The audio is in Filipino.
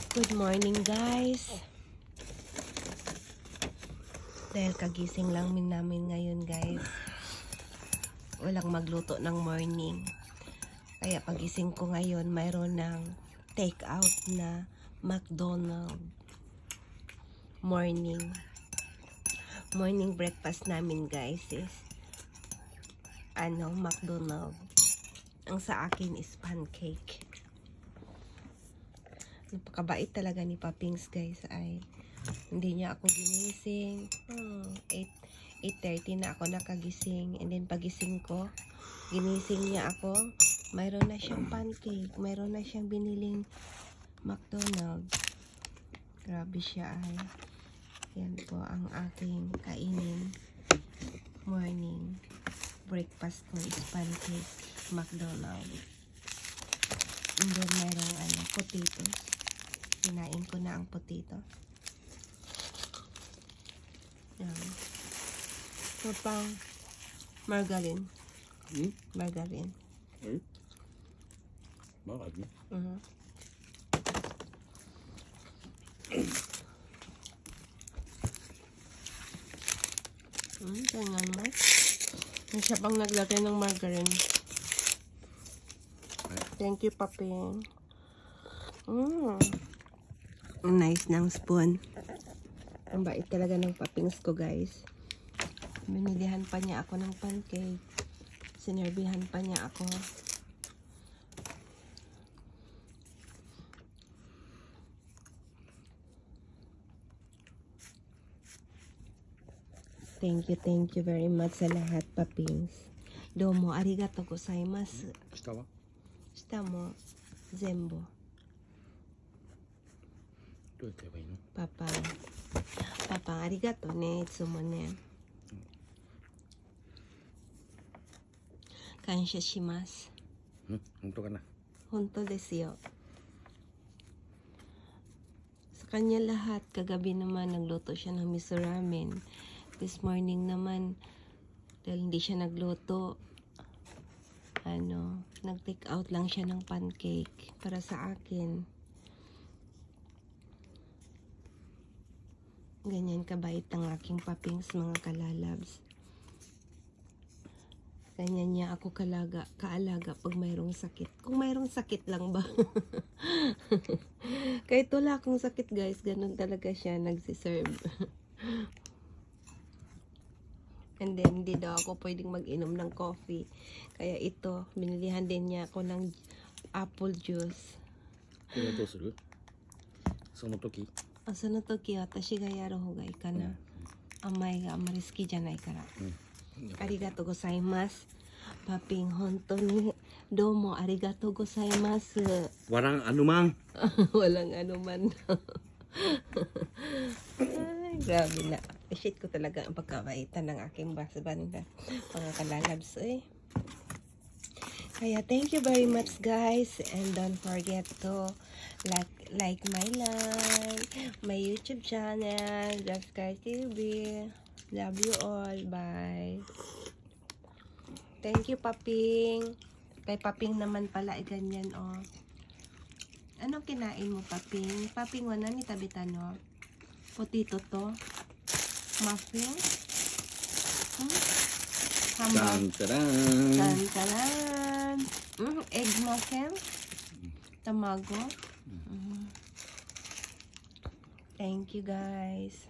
Good morning guys. Dahil kagising lang namin ngayon guys. Walang magluto ng morning. Kaya pagising ko ngayon mayroon ng take out na McDonald's. Morning breakfast namin guys is McDonald's. Ang sa akin is pancake. Napakabait talaga ni Papings guys, ay hindi niya ako ginising. 8:30 na ako nakagising, and then pagising ko ginising niya ako, mayroon na siyang pancake, mayroon na siyang biniling McDonald's. Grabe siya ay. Yan po ang aking kainin morning breakfast ko is pancake McDonald's. And then mayroong potatoes. Kinain ko na ang potato. Yan. So pang margarine. Margarine. Margarine? Tingnan mo. May siya pang naglagay ng margarine. Thank you, Paping. Nice ng spoon. Ang bait talaga ng Papings ko, guys. Binilihan pa niya ako ng pancake. Sinerbihan pa niya ako. Thank you very much sa lahat, Papings. Domo, arigato gozaimasu. Shita wa? Shita mo, zenbo. どうやってやればいいの? パパありがとうね、いつもね。感謝します。本当かな? 本当ですよ。Sa kanya lahat. Kagabi naman nagluto siya ng miso ramen. This morning naman, dahil hindi siya nagluto, nag-take out lang siya ng pancake para sa akin. Ganyan kabait ang aking Papings, mga kalalabs. Ganyan niya ako kaalaga pag mayroong sakit. Kung mayroong sakit lang ba? Kahit wala akong sakit guys, ganun talaga siya nagsiserve. And then, hindi daw ako pwedeng mag-inom ng coffee. Kaya ito, binilihan din niya ako ng apple juice. これはどうする? その時? その時私がやる方がいいかな。甘いがあんまり好きじゃないから。ありがとうございます。パピン、本当にどうもありがとうございます。Walang anuman. Walang anuman. Ay, grabe na. Appreciate ko talaga ang pagkabaitan ng aking husband, mga kalalabs. Kaya thank you very much guys, and don't forget to like my live, my YouTube channel, Jascar TV. Love you all. Bye. Thank you, Paping. Kay Paping naman pala ganyan Anong kinain mo, Paping? Paping, wala ni tabitano. Potito to. Muffin. Tantaran. Egg muffin. Tamago. Thank you guys.